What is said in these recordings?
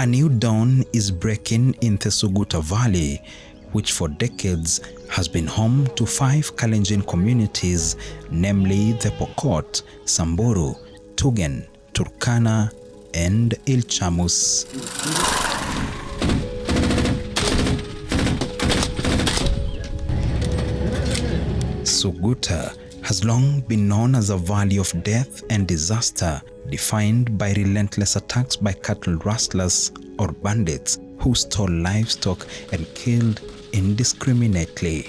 A new dawn is breaking in the Suguta Valley, which for decades has been home to 5 Kalenjin communities, namely the Pokot, Samburu, Tugen, Turkana, and Ilchamus. Suguta has long been known as a valley of death and disaster, defined by relentless attacks by cattle rustlers or bandits who stole livestock and killed indiscriminately.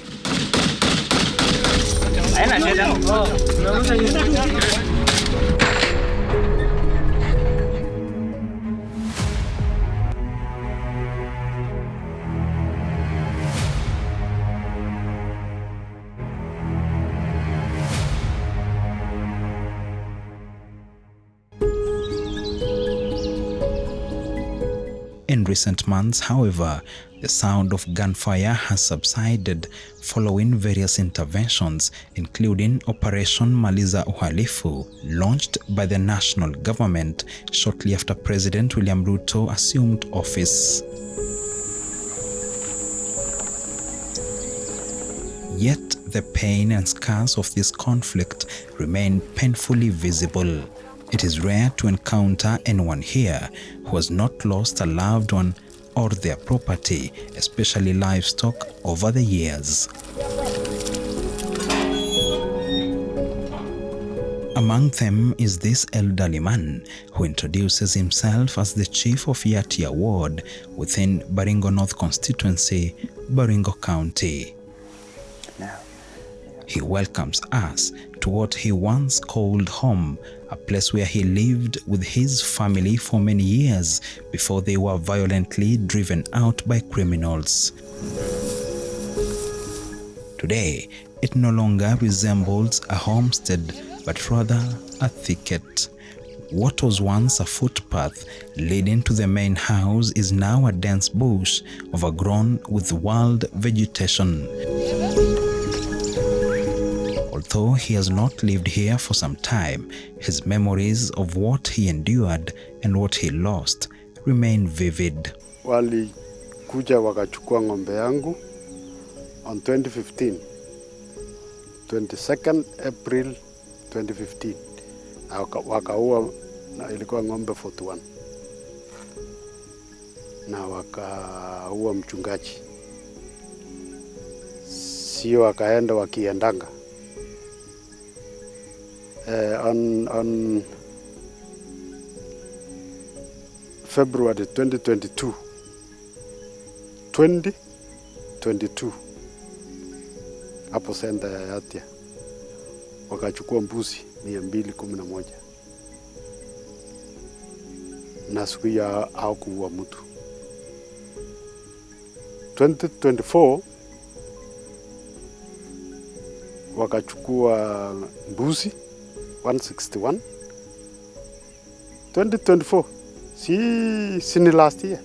In recent months, however, the sound of gunfire has subsided following various interventions, including Operation Maliza Uhalifu, launched by the national government shortly after President William Ruto assumed office. Yet, the pain and scars of this conflict remain painfully visible. It is rare to encounter anyone here who has not lost a loved one or their property, especially livestock, over the years. Among them is this elderly man who introduces himself as the chief of Yatia Ward within Baringo North constituency, Baringo County. He welcomes us to what he once called home, a place where he lived with his family for many years before they were violently driven out by criminals. Today, it no longer resembles a homestead, but rather a thicket. What was once a footpath leading to the main house is now a dense bush overgrown with wild vegetation. Although he has not lived here for some time, his memories of what he endured and what he lost remain vivid. Walikuja wakachukua ng'ombe yangu on 2015, 22nd April 2015. Wakaua, na ilikuwa ng'ombe 41. Na wakaua mchungaji. Sio wakaenda wakiendanga. On February 2022 hapo senta ya Yatia wakachukua mbuzi 211 na siku ya hawakuua mtu. 2024 wakachukua mbuzi 161. 2024 si ni last year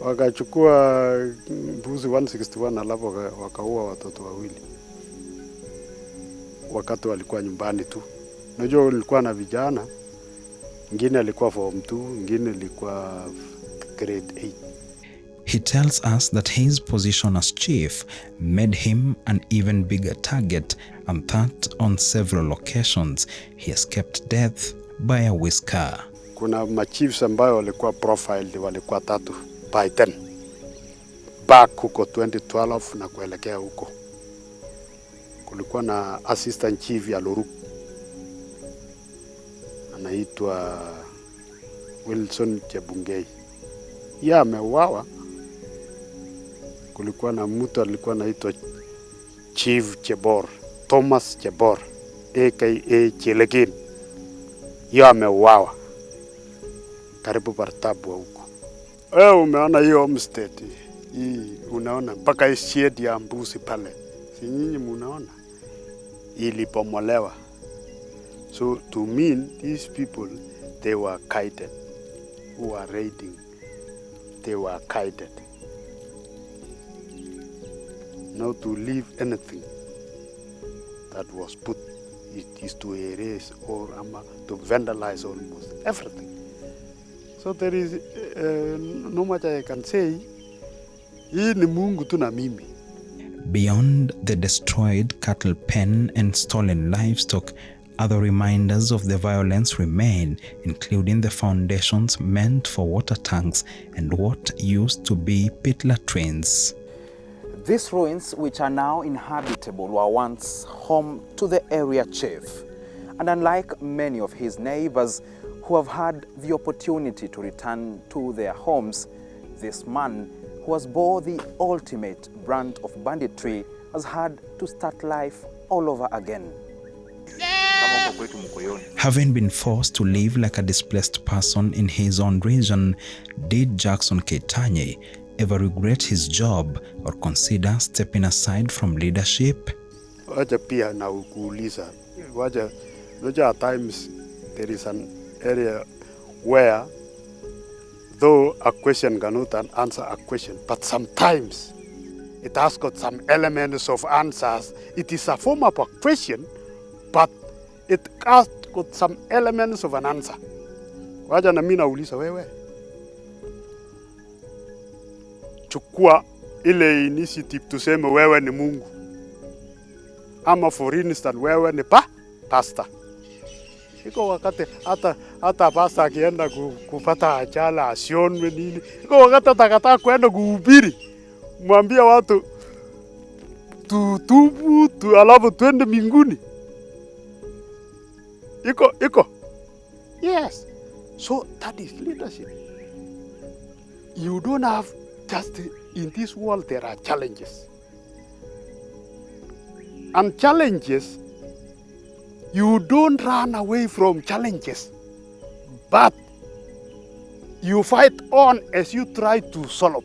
wakachukua mbuzi 161 alafu wakaua watoto wawili wakati walikuwa nyumbani tu. Unajua walikuwa na vijana, mwingine alikuwa form 2, mwingine alikuwa grade 8. He tells us that his position as chief made him an even bigger target, and that on several occasions he escaped death by a whisker. Kuna machiefs ambayo walikuwa profiled, walikuwa 3 by 10 back huko 2012 na kuelekea huko. Kulikuwa na assistant chief ya Loruk anaitwa Wilson Chebungei, yeye ameuawa. Kulikuwa na mtu alikuwa anaitwa Chief Chebor, Thomas Chebor aka Chelegin, yeye ameuawa karibu Bartabu huko. Umeona hiyo homestead hii, unaona mpaka shed ya mbuzi pale, si nyinyi mnaona ilipomolewa. So to mean these people, they were guided, who were raiding, they were guided not to leave anything that was put. It is to erase or to vandalize almost everything. So there is no much I can say. Hii ni Mungu tu na mimi. Beyond the destroyed cattle pen and stolen livestock, other reminders of the violence remain, including the foundations meant for water tanks and what used to be pit latrines. These ruins, which are now inhabitable, were once home to the area chief. And unlike many of his neighbors who have had the opportunity to return to their homes, this man, who has bore the ultimate brand of banditry, has had to start life all over again. Having been forced to live like a displaced person in his own region, did Jackson Keitany ever regret his job or consider stepping aside from leadership? Wacha pia na ukuuliza. Wacha, at times there is an area where though a question cannot answer a question, but sometimes it has got some elements of answers. It is a form of a question, but it has got some elements of an answer. Wacha na mimi nauliza wewe. Chukua ile initiative tuseme wewe ni Mungu. Ama for instance wewe ni pastor. Iko wakati hata pastor akienda kupata ajala asionwe nini. Iko wakati atakataa kwenda kuhubiri. Mwambie watu tutubu alafu twende mbinguni. Iko. Yes. So that is leadership. You don't have just in this world there are challenges. And challenges, you don't run away from challenges, but you fight on as you try to solve.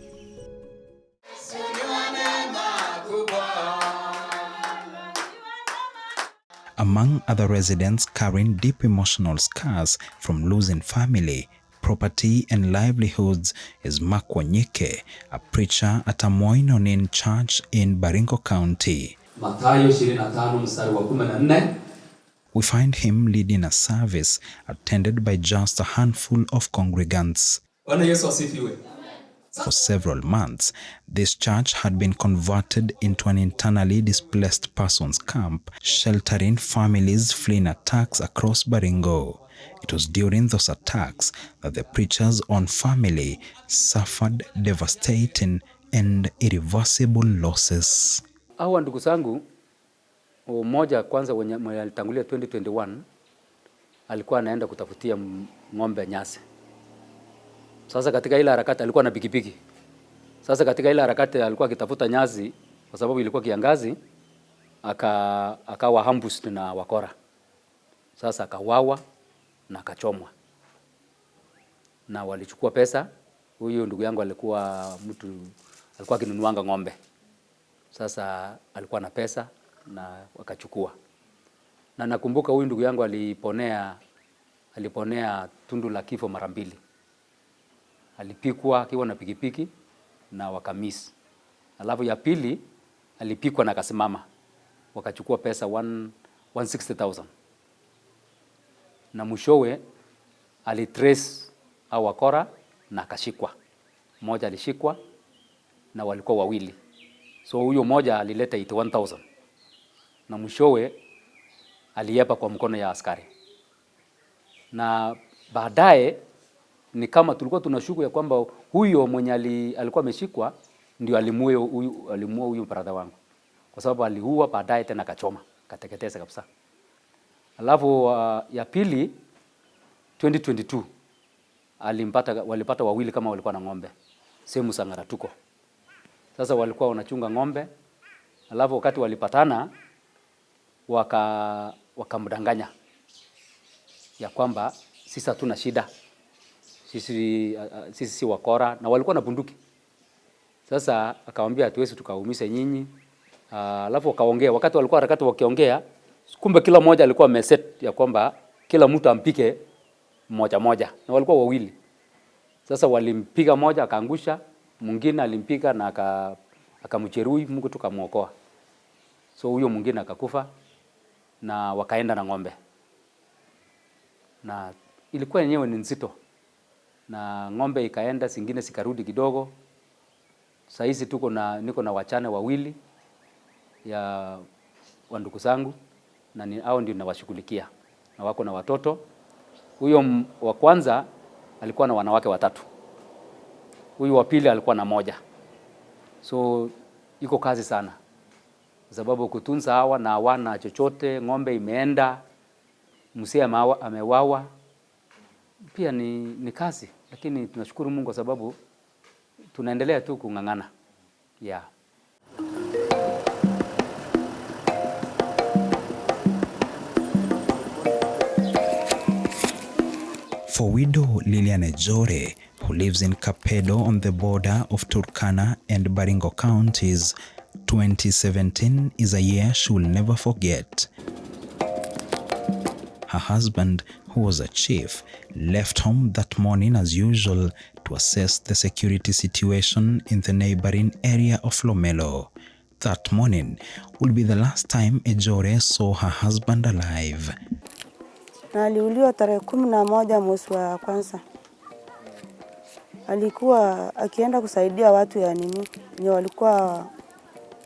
Among other residents carrying deep emotional scars from losing family, property and livelihoods is Makwanyike, a preacher at a Moinonin church in Baringo County. We find him leading a service attended by just a handful of congregants. For several months, this church had been converted into an internally displaced persons camp, sheltering families fleeing attacks across Baringo. It was during those attacks that the preacher's own family suffered devastating and irreversible losses. Hawa ndugu zangu, mmoja kwanza mwenye alitangulia 2021 alikuwa anaenda kutafutia ng'ombe nyasi. Sasa katika ile harakati alikuwa na pikipiki. Sasa katika ile harakati alikuwa akitafuta nyasi kwa sababu ilikuwa kiangazi, akawa ambushed na wakora. Sasa akawawa na akachomwa. Na walichukua pesa. Huyu ndugu yangu alikuwa akinunuanga ng'ombe. Sasa alikuwa na pesa na wakachukua. Na nakumbuka huyu ndugu yangu aliponea tundu la kifo mara mbili. Alipikwa akiwa na pikipiki na wakamiss. Alafu ya pili alipikwa na akasimama. Wakachukua pesa 160,000. Na mwishowe alitrace hao wakora na akashikwa. Mmoja alishikwa na walikuwa wawili. So huyo mmoja alileta 81,000. Na mwishowe aliyepa kwa mkono ya askari. Na baadaye ni kama tulikuwa tunashuku ya kwamba huyo mwenye alikuwa ameshikwa ndio alimuua huyo brother wangu. Kwa sababu aliua baadaye tena akachoma, kateketeza kabisa. Alafu ya pili 2022 walipata wawili kama walikuwa na ng'ombe. Sehemu Sangara tuko. Sasa walikuwa wanachunga ng'ombe. Alafu wakati walipatana wakamdanganya ya kwamba sisi hatuna shida. Sisi si wakora na walikuwa na bunduki. Sasa akamwambia hatuwezi tukaumisha nyinyi. Alafu wakaongea, wakati walikuwa harakati wakiongea, kumbe kila mmoja alikuwa ameset ya kwamba kila mtu ampike mmoja moja na walikuwa wawili. Sasa walimpiga moja akaangusha, mwingine alimpiga na akamjeruhi, Mungu tukamuokoa. So huyo mwingine akakufa na wakaenda na ng'ombe. Na ilikuwa yenyewe ni nzito. na ng'ombe ikaenda, zingine sikarudi kidogo. Sasa hizi niko na wachane wawili ya wandugu zangu, na hao ndio nawashughulikia, na wako na watoto. Huyo wa kwanza alikuwa na wanawake 3. Huyu wa pili alikuwa na 1. So iko kazi sana, sababu kutunza hawa na hawana chochote, ng'ombe imeenda, mzee amewawa, pia ni kazi, lakini tunashukuru Mungu kwa sababu tunaendelea tu kung'ang'ana. Yeah. For widow Lilian Ejore, who lives in Kapedo on the border of Turkana and Baringo counties, 2017 is a year she will never forget. Her husband, who was a chief, left home that morning as usual to assess the security situation in the neighboring area of Lomelo. That morning will be the last time Ejore saw her husband alive. Na aliuliwa tarehe 11 mwezi wa kwanza. Alikuwa akienda kusaidia watu ya nini, ni walikuwa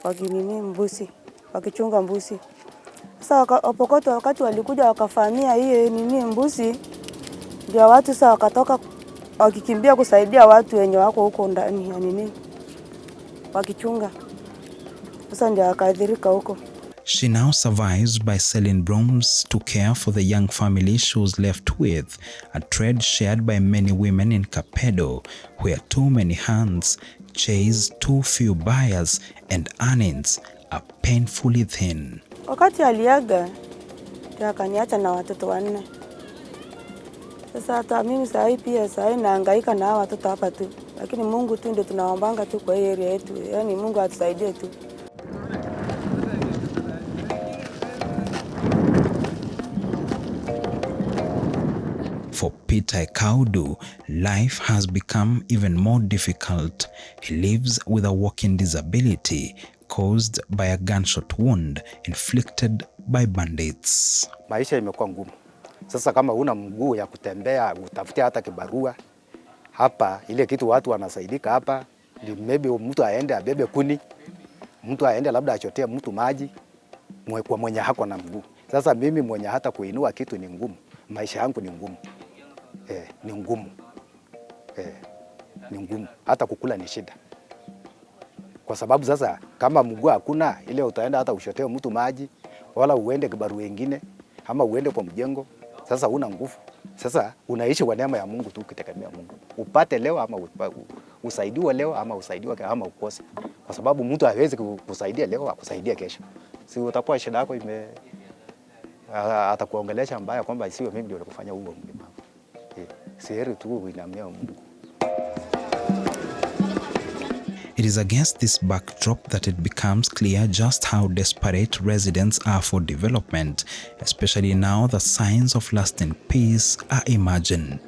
wakinini mbuzi, wakichunga mbuzi. Sasa wapokoto wakati walikuja wakafahamia hiyo nini mbuzi, ndio watu sasa wakatoka wakikimbia kusaidia watu wenye wako huko ndani ya nini wakichunga. Sasa ndio akaathirika huko. She now survives by selling brooms to care for the young family she was left with, a trade shared by many women in Kapedo, where too many hands chase too few buyers and earnings are painfully thin. Wakati aliaga, akaniacha na watoto 4. Sasa hata mimi sasa nahangaika na hao watoto hapa tu. Lakini Mungu tu ndio tunaombanga tu kwa hii area yetu. Yaani Mungu atusaidie tu. For Peter Ekaudu, life has become even more difficult. He lives with a walking disability caused by a gunshot wound inflicted by bandits. Maisha imekuwa ngumu. Sasa kama una mguu ya kutembea, utafutia hata kibarua. Hapa ile kitu watu wanasaidika hapa, ni maybe mtu aende abebe kuni, mtu aende labda achotea mtu maji, kwa mwenye hako na mguu. Sasa mimi mwenye hata kuinua kitu ni ngumu. Maisha yangu ni ngumu. Ni ngumu. Ni ngumu. Hata kukula ni shida. Kwa sababu sasa kama mguu hakuna, ile utaenda hata ushotee mtu maji, wala uende kibarua wengine, ama uende kwa mjengo. Sasa una nguvu. Sasa unaishi kwa neema ya Mungu tu ukitegemea Mungu. Upate leo ama usaidiwe leo ama usaidiwe ama ukose. Kwa sababu mtu hawezi kusaidia leo akusaidia kesho. Si utakuwa shida yako atakuongelesha mbaya kwamba siwe mimi ndio nakufanya huo mlima. Si heri tu uinamia Mungu. It is against this backdrop that it becomes clear just how desperate residents are for development, especially now that signs of lasting peace are emerging.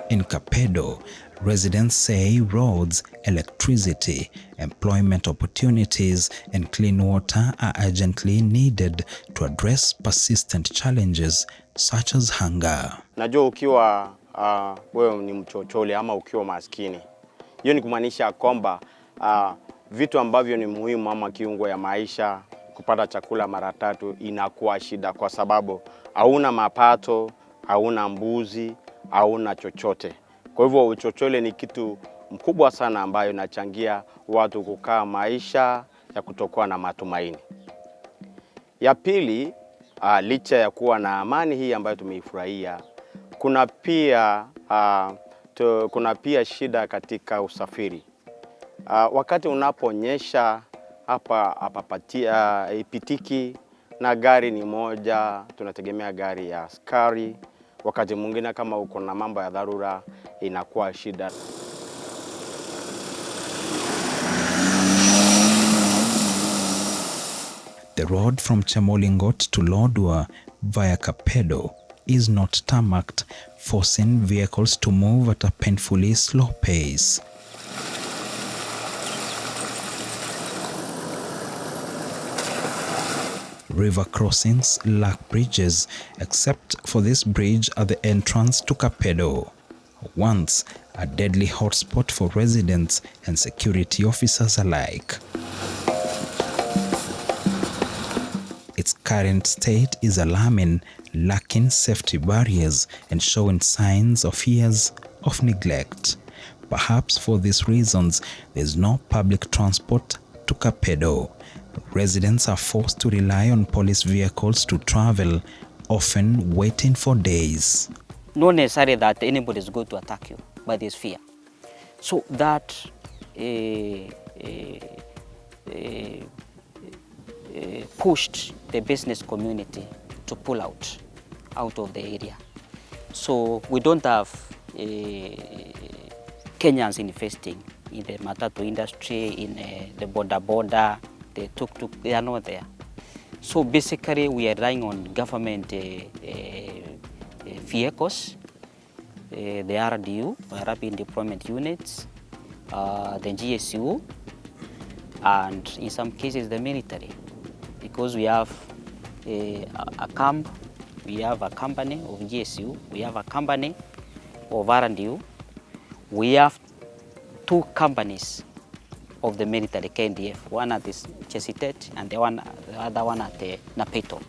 In Kapedo, residents say roads, electricity, employment opportunities, and clean water are urgently needed to address persistent challenges such as hunger. Najua ukiwa wewe ni mchochole ama ukiwa maskini, hiyo ni kumaanisha kwamba vitu ambavyo ni muhimu ama kiungo ya maisha, kupata chakula mara 3 inakuwa shida, kwa sababu hauna mapato, hauna mbuzi, hauna chochote. Kwa hivyo uchochole ni kitu mkubwa sana ambayo inachangia watu kukaa maisha ya kutokuwa na matumaini. Ya pili, licha ya kuwa na amani hii ambayo tumeifurahia, kuna pia shida katika usafiri. Wakati unaponyesha hapa ipitiki na gari ni moja, tunategemea gari ya askari. Wakati mwingine kama uko na mambo ya dharura inakuwa shida. The road from Chemolingot to Lodwar via Kapedo is not tarmacked, forcing vehicles to move at a painfully slow pace. River crossings lack bridges except for this bridge at the entrance to Kapedo, once a deadly hotspot for residents and security officers alike. Its current state is alarming, lacking safety barriers and showing signs of years of neglect. Perhaps for these reasons, there is no public transport to Kapedo. Residents are forced to rely on police vehicles to travel, often waiting for days. Not necessarily that anybody is going to attack you, but there's fear. So that pushed the business community to pull out of the area. So we don't have Kenyans investing in the matatu industry, in the border, the tuk-tuk, they are not there. So basically we are relying on government vehicles, the RDU, Rapid Deployment Units, the GSU, and in some cases the military. Because we have a camp, we have a company of GSU, we have a company of RDU, we have 2 companies of the military KNDF, one at this Chesitet and the other one at the Napeto.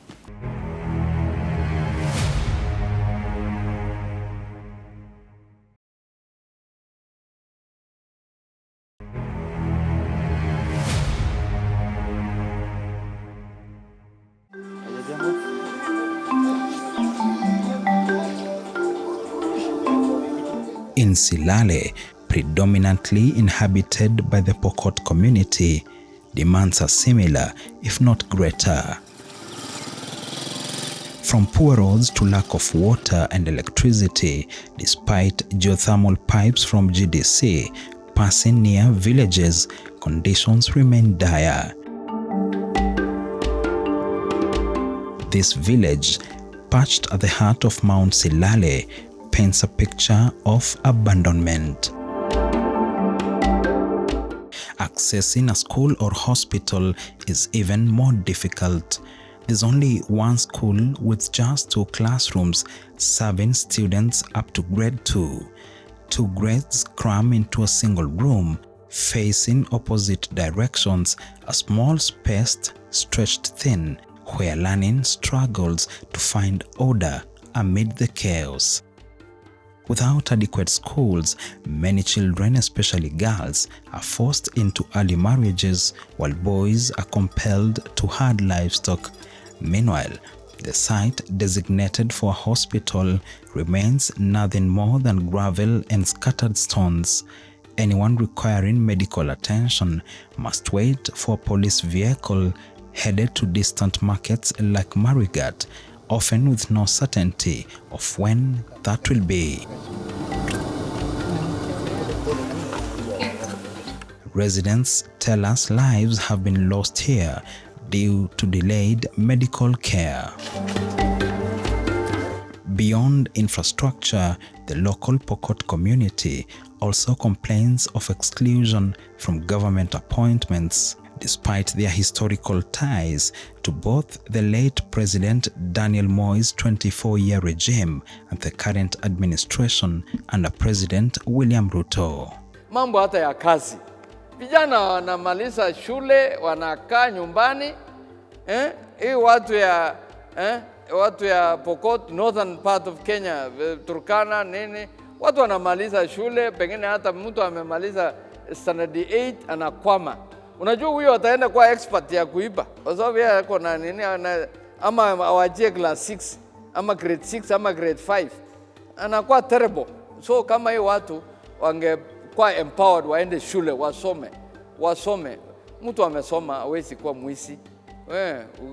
In Silale, predominantly inhabited by the Pokot community, demands are similar, if not greater. From poor roads to lack of water and electricity, despite geothermal pipes from GDC passing near villages, conditions remain dire. This village, perched at the heart of Mount Silale, paints a picture of abandonment. Accessing a school or hospital is even more difficult. There's only one school with just 2 classrooms serving students up to grade 2. 2 grades cram into a single room, facing opposite directions, a small space stretched thin, where learning struggles to find order amid the chaos. Without adequate schools, many children, especially girls, are forced into early marriages, while boys are compelled to herd livestock. Meanwhile, the site designated for a hospital remains nothing more than gravel and scattered stones. Anyone requiring medical attention must wait for a police vehicle headed to distant markets like Marigat, often with no certainty of when that will be. Residents tell us lives have been lost here due to delayed medical care. Beyond infrastructure, the local Pokot community also complains of exclusion from government appointments, despite their historical ties to both the late President Daniel Moi's 24-year regime and the current administration under President William Ruto. Mambo hata ya kazi. Vijana wanamaliza shule, wanakaa nyumbani. Hii watu ya Pokot, northern part of Kenya, Turkana, nini, watu wanamaliza shule, pengine hata mtu amemaliza standard 8 anakwama. Unajua huyo ataenda kwa expert ya kuiba. Kwa sababu yeye ako na nini, ama awajie class 6, ama grade 6, ama grade 5. Anakuwa terrible. So kama hii watu wangekuwa empowered, waende shule, wasome. Mtu amesoma hawezi kuwa mwizi.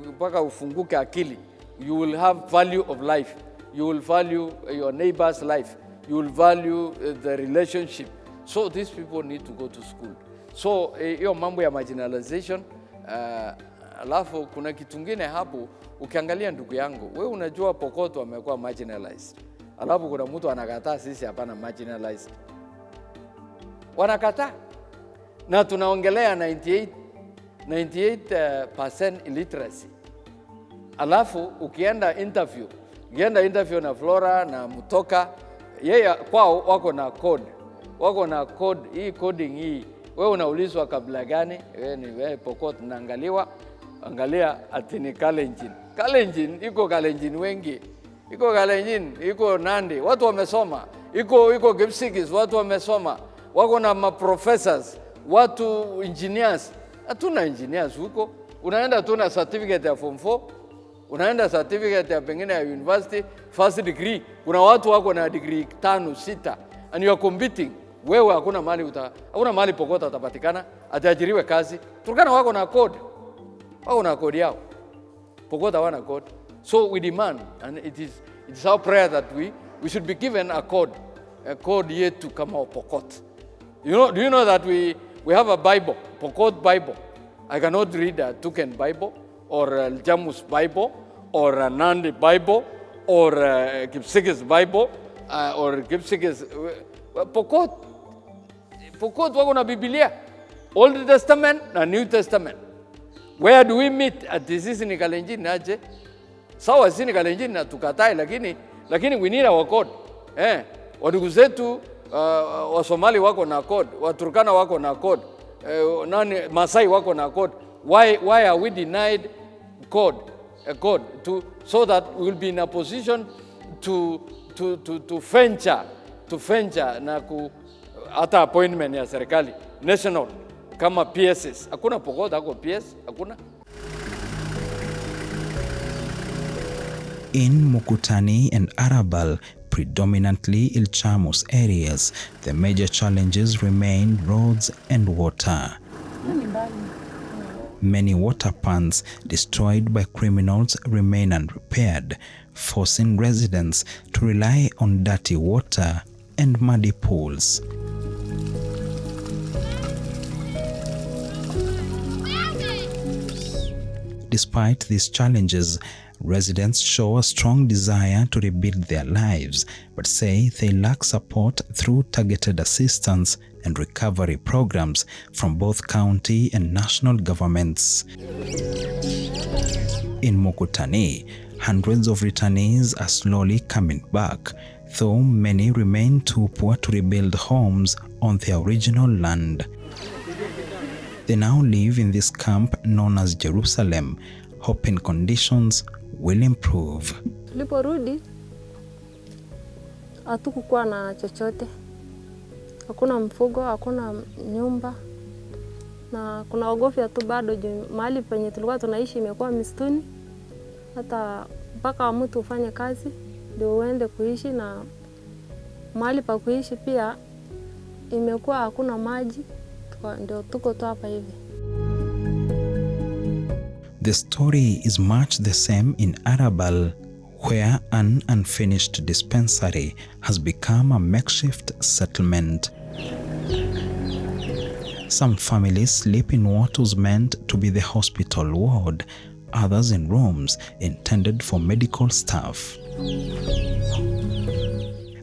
Mpaka ufunguke akili. You will have value of life. You will value your neighbor's life. You will value the relationship. So these people need to go to school. So hiyo mambo ya marginalization, alafu kuna kitu kingine hapo, ukiangalia ndugu yangu, wewe unajua Pokot wamekuwa marginalized. Alafu kuna mtu anakataa sisi hapana marginalized. Wanakataa. Na tunaongelea 98% illiteracy. Alafu ukienda interview na Flora na Mutoka, yeye kwao wako na code, hii coding hii. Wewe unaulizwa kabla gani? Wewe Pokot naangaliwa, angalia ati ni Kalenjin. Kalenjin iko Kalenjin wengi. Iko Kalenjin, iko Nandi, watu wamesoma. Iko Kipsigis, watu wamesoma. Wako na professors, watu engineers. Hatuna engineers huko. Unaenda tu na certificate ya form 4, unaenda certificate ya pengine ya university, first degree. Kuna watu wako na degree 5, 6 and you are competing. Wewe hakuna mahali Pokot atapatikana, ataajiriwe kazi. Turkana wako na code. Wako na code yao. Pokot hawana code. So we demand, and it's our prayer that we should be given a code yetu kama Pokot. Do you know that we have a Bible, Pokot Bible? I cannot read a Tuken Bible or a Jamus Bible or a Nandi Bible or a Kipsigis Bible or Kipsigis Pokot wako na Biblia, Old Testament na New Testament. Where do we meet? Ati sisi ni Kalenjin aje? Sawa, sisi ni Kalenjin na tukatai, lakini we need our code. Wadugu zetu wa Somali wako na code, wa Turkana wako na code, Masai wako na code. Why are we denied a code so that we will be in a position to venture na hata appointment ya serikali national kama PSS? Hakuna Pokot hako PS, hakuna. In Mukutani and Arabal, predominantly Ilchamus areas, the major challenges remain roads and water. Many water ponds destroyed by criminals remain unrepaired, forcing residents to rely on dirty water and muddy pools. Despite these challenges, residents show a strong desire to rebuild their lives, but say they lack support through targeted assistance and recovery programs from both county and national governments. In Mukutani, hundreds of returnees are slowly coming back, though many remain too poor to rebuild homes on their original land. They now live in this camp known as Jerusalem, hoping conditions will improve. Tuliporudi hatukukuwa na chochote. Hakuna mfugo, hakuna nyumba. Na kuna ogofya tu bado mahali penye tulikuwa tunaishi imekuwa mistuni. Hata mpaka mtu ufanye kazi ndio uende kuishi, na mahali pa kuishi pia imekuwa hakuna maji, ndio tuko tu hapa hivi. The story is much the same in Arabal, where an unfinished dispensary has become a makeshift settlement. Some families sleep in what was meant to be the hospital ward, others in rooms intended for medical staff.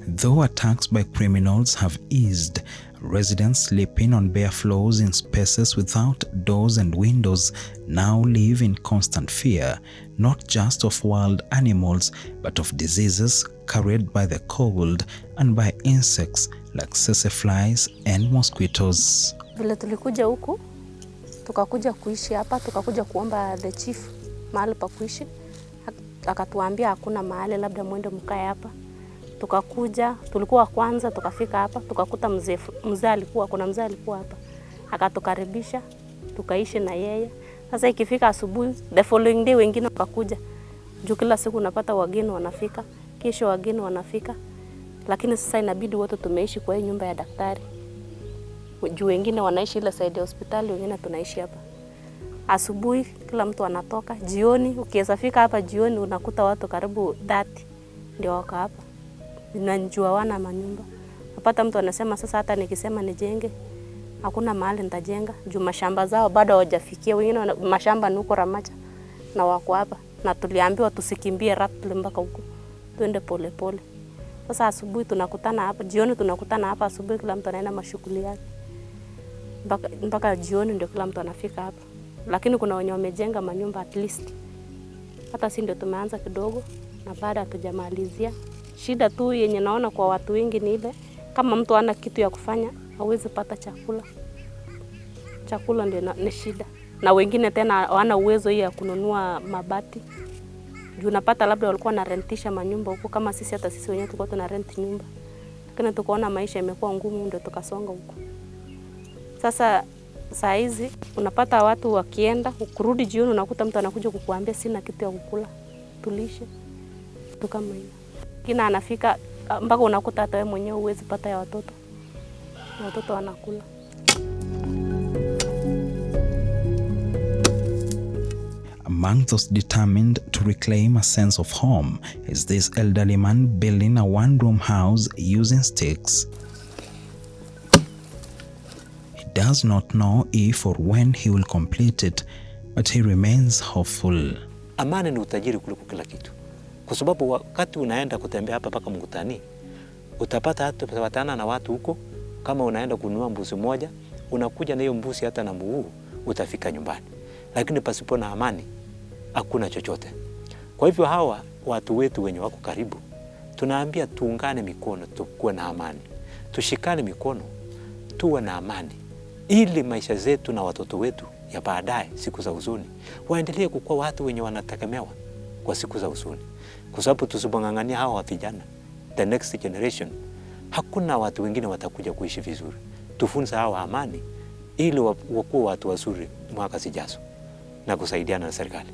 Though attacks by criminals have eased, residents sleeping on bare floors in spaces without doors and windows now live in constant fear, not just of wild animals, but of diseases carried by the cold and by insects like seseflies and mosquitoes. Vile tulikuja huku, tukakuja kuishi hapa, tukakuja kuomba the chief mahali pa kuishi. Akatuambia hakuna mahali, labda mwende mkae hapa. Tukakuja, tulikuwa kwanza, tukafika hapa, tukakuta mzee alikuwa, kuna mzee alikuwa hapa. Akatukaribisha, tukaishi na yeye. Sasa ikifika asubuhi, the following day wengine wakakuja. Juu kila siku unapata wageni wanafika, kesho wageni wanafika. Lakini sasa inabidi wote tumeishi kwa hii nyumba ya daktari. Juu wengine wanaishi ile side ya hospitali, wengine tunaishi hapa. Asubuhi kila mtu anatoka, jioni ukiweza fika hapa jioni unakuta watu karibu 30 ndio wako hapa. Ninajua wana manyumba. Napata mtu anasema sasa hata nikisema nijenge hakuna mahali nitajenga. Juu mashamba zao bado hawajafikia. Wengine mashamba ni huko Ramacha na wako hapa. Na tuliambiwa tusikimbie Ratle mpaka huko. Tuende pole pole. Sasa asubuhi tunakutana hapa, jioni tunakutana hapa, asubuhi kila mtu anaenda mashughuli yake. Mpaka jioni ndio kila mtu anafika hapa. Lakini kuna wenye wamejenga manyumba at least hata si ndio tumeanza kidogo na baada hatujamalizia. Shida tu yenye naona kwa watu wengi ni ile, kama mtu hana kitu ya kufanya hawezi pata chakula. Chakula ndio ni shida. Na wengine tena hawana uwezo hiyo ya kununua mabati. Juu unapata labda walikuwa na rentisha manyumba huko, kama sisi hata sisi wenyewe tulikuwa tuna rent nyumba. Lakini tukaona maisha imekuwa ngumu ndio tukasonga huko. Sasa saa hizi unapata watu wakienda, kurudi jioni unakuta mtu anakuja kukuambia sina kitu ya kukula. Tulishe. Tu kama hiyo. Kina anafika mpaka unakuta hata wewe mwenyewe huwezi pata ya watoto. Watoto wanakula. Among those determined to reclaim a sense of home is this elderly man building a one-room house using sticks. He does not know if or when he will complete it, but he remains hopeful. Amani ni utajiri kuliko kila kitu. Kwa sababu wakati unaenda kutembea hapa paka Mkutani, utapata hata utapatana na watu huko. Kama unaenda kununua mbuzi moja, unakuja na hiyo mbuzi hata na mguu, utafika nyumbani. Lakini pasipo na amani hakuna chochote. Kwa hivyo hawa watu wetu wenye wako karibu, tunaambia tuungane mikono, tukuwe na amani. Tushikane mikono, tuwe na amani. Ili maisha zetu na watoto wetu ya baadaye siku za uzuni waendelee kukuwa watu wenye wanategemewa kwa siku za uzuni. Kwa sababu tusipongangania hawa wa vijana, the next generation, hakuna watu wengine watakuja kuishi vizuri. Tufunze hawa amani ili wakuwe watu wazuri mwaka zijazo na kusaidiana na serikali.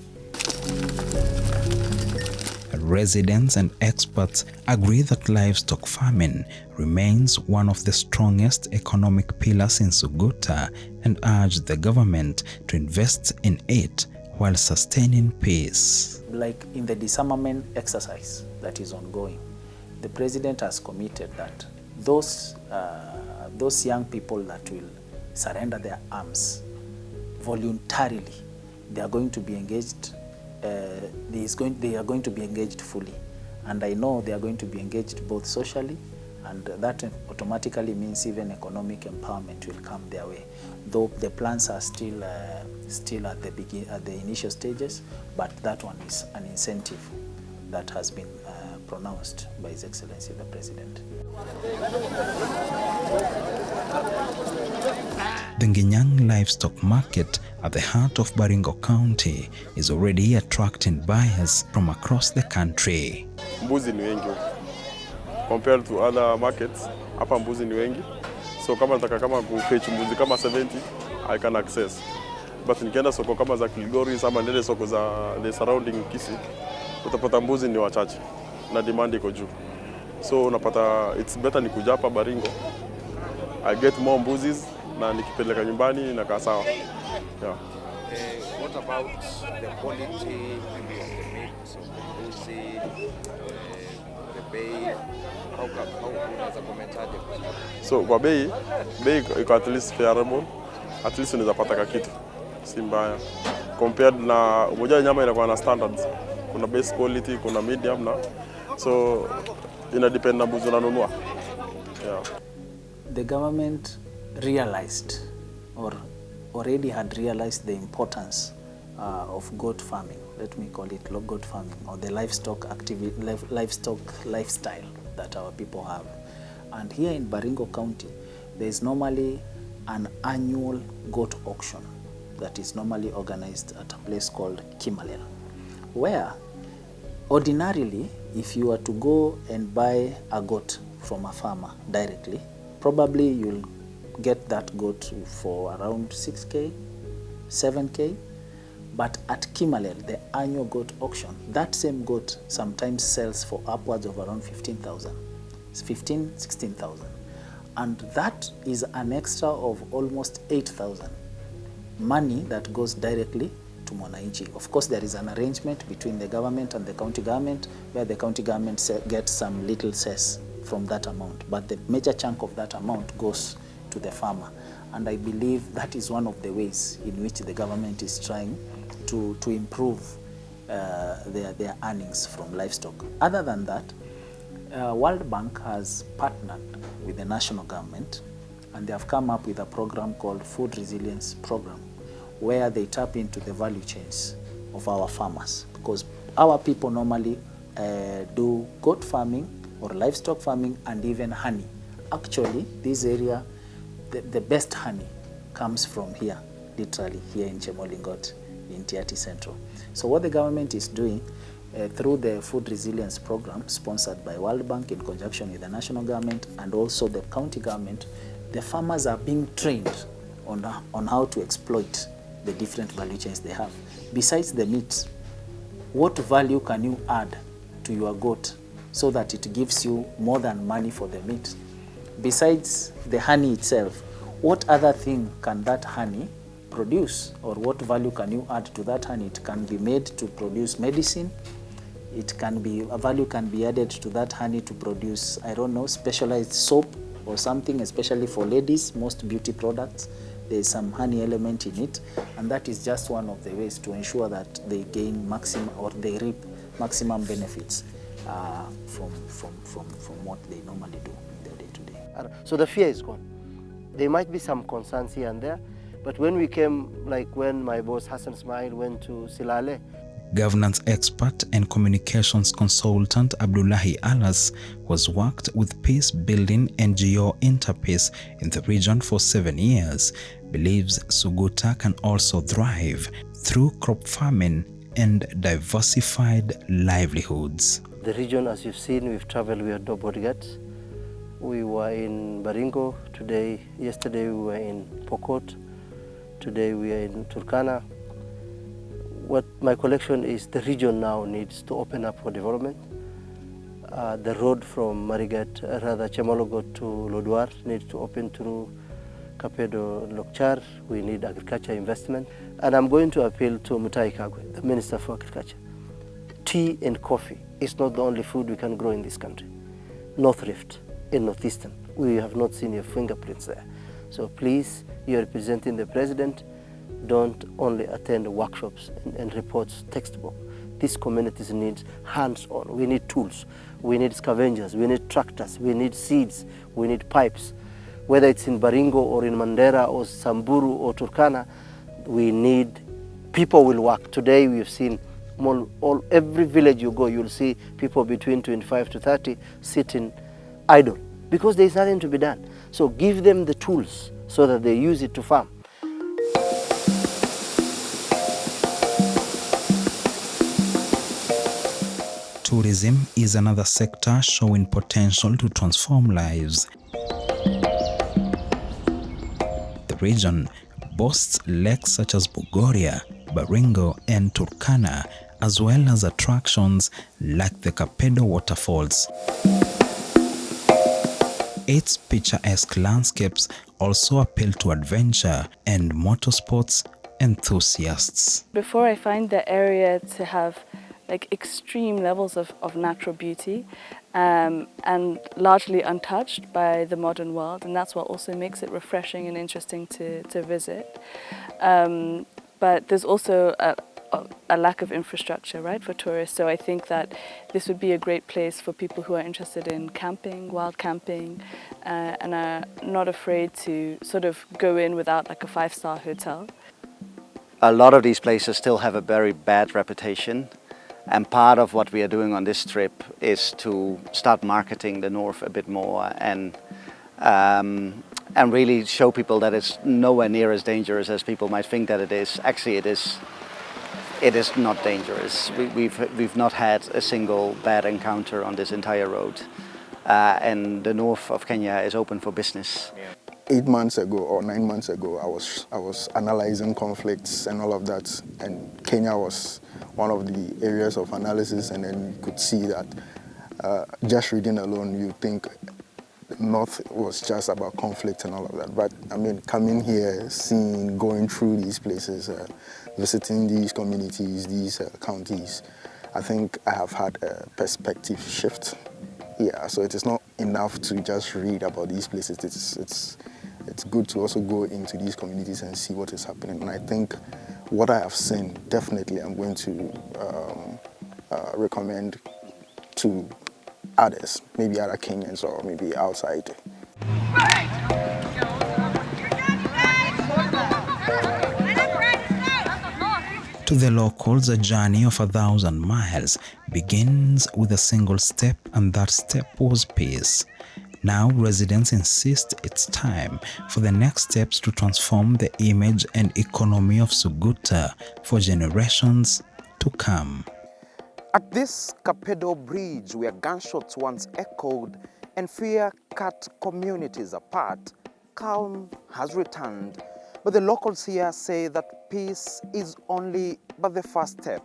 Residents and experts agree that livestock farming remains one of the strongest economic pillars in Suguta and urge the government to invest in it while sustaining peace. Like in the disarmament exercise that is ongoing, the president has committed that those young people that will surrender their arms voluntarily, they are going to be engaged. They are going to be engaged fully, and I know they are going to be engaged both socially, and that automatically means even economic empowerment will come their way. Though the plans are still at the initial stages, but that one is an incentive that has been pronounced by His Excellency the President. The Nginyang livestock market at the heart of Baringo County is already attracting buyers from across the country. Mbuzi ni wengi compared to other markets. Hapa mbuzi ni wengi, so kama nataka kama kufetch mbuzi kama 70 I can access, but nikienda soko kama za Kilgoris ama nende soko za the surrounding Kisii, utapata mbuzi ni wachache na demand iko juu, so unapata it's better nikuja hapa Baringo, I get more mbuzis na nikipeleka nyumbani na kaa sawa. Yeah. What about the quality of the meat, of the mbuzi, the bei? How unaweza komentaje? So kwa bei iko at least favorable, at least unaweza pata kitu si mbaya compared na moja nyama inakuwa na standards. Kuna base quality, kuna medium na so ina depend na mbuzi unanunua. Yeah. The government realized or already had realized the importance of goat farming. Let me call it goat farming, or the livestock lifestyle that our people have. And here in Baringo County, there is normally an annual goat auction that is normally organized at a place called Kimalel, where ordinarily, if you were to go and buy a goat from a farmer directly, probably you'll get that goat for around 6K, 7K. But at Kimalel, the annual goat auction, that same goat sometimes sells for upwards of around 15,000, 16,000. And that is an extra of almost 8,000 money that goes directly to Mwananchi. Of course, there is an arrangement between the government and the county government, where the county government gets some little cess from that amount, but the major chunk of that amount goes to the farmer. And I believe that is one of the ways in which the government is trying to improve their earnings from livestock. Other than that, World Bank has partnered with the national government, and they have come up with a program called Food Resilience Program, where they tap into the value chains of our farmers, because our people normally do goat farming or livestock farming and even honey. Actually, this area, the best honey comes from here, literally here in Chemolingot, in Tiaty Central. So what the government is doing through the food resilience program sponsored by World Bank in conjunction with the national government and also the county government, the farmers are being trained on how to exploit the different value chains they have. Besides the meat, what value can you add to your goat so that it gives you more than money for the meat? Besides the honey itself, what other thing can that honey produce, or what value can you add to that honey? It can be made to produce medicine. It can be, a value can be added to that honey to produce, I don't know, specialized soap or something, especially for ladies, most beauty products. There's some honey element in it, and that is just one of the ways to ensure that they gain maximum, or they reap maximum benefits from what they normally do in their day-to-day. So the fear is gone. There might be some concerns here and there, but when we came, like when my boss Hassan Ismail went to Silale. Governance expert and communications consultant Abdullahi Alas, who has worked with peace-building NGO Interpeace in the region for 7 years, believes Suguta can also thrive through crop farming and diversified livelihoods. The region, as you've seen, we've traveled, we had no bodyguards. We were in Baringo today, yesterday we were in Pokot, today we are in Turkana. What my collection is, the region now needs to open up for development. The road from Marigat, rather Chemologot to Lodwar needs to open through Kapedo Lokchar. We need agriculture investment. And I'm going to appeal to Mutai Kagwe, the Minister for Agriculture. Tea and coffee is not the only food we can grow in this country. North Rift, in Northeastern, we have not seen your fingerprints there. So please, you're representing the President. Don't only attend workshops and reports textbook. These communities need hands-on. We need tools. We need scavengers. We need tractors. We need seeds. We need pipes. Whether it's in Baringo or in Mandera or Samburu or Turkana, we need people will work. Today we've seen every village you go, you'll see people between 25 to 30 sitting idle because there's nothing to be done. So give them the tools so that they use it to farm. Tourism is another sector showing potential to transform lives. The region boasts lakes such as Bogoria, Baringo, and Turkana, as well as attractions like the Kapedo waterfalls. Its picturesque landscapes also appeal to adventure and motorsports enthusiasts. Before I find the area to have like extreme levels of natural beauty and largely untouched by the modern world, and that's what also makes it refreshing and interesting to visit. But there's also a lack of infrastructure, right, for tourists, so I think that this would be a great place for people who are interested in camping, wild camping, and are not afraid to sort of go in without like a 5-star hotel. A lot of these places still have a very bad reputation. And part of what we are doing on this trip is to start marketing the North a bit more and really show people that it's nowhere near as dangerous as people might think that it is. Actually, it is not dangerous. We've not had a single bad encounter on this entire road. And the north of Kenya is open for business. 8 months ago or 9 months ago, I was analyzing conflicts and all of that, and Kenya was one of the areas of analysis, and then you could see that just reading alone, you think North was just about conflict and all of that. But I mean, coming here, seeing, going through these places, visiting these communities, these counties, I think I have had a perspective shift. Yeah, so it is not enough to just read about these places. It's good to also go into these communities and see what is happening. And I think what I have seen, definitely I'm going to recommend to others, maybe other Kenyans or maybe outside. To the locals, a journey of 1,000 miles begins with a single step, and that step was peace. Now residents insist it's time for the next steps to transform the image and economy of Suguta for generations to come. At this Kapedo Bridge, where gunshots once echoed and fear cut communities apart, calm has returned. But the locals here say that peace is only but the first step,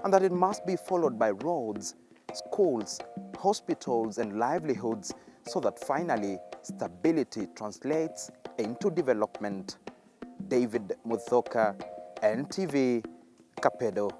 and that it must be followed by roads, schools, hospitals, and livelihoods, so that finally stability translates into development. David Muthoka, NTV, Kapedo.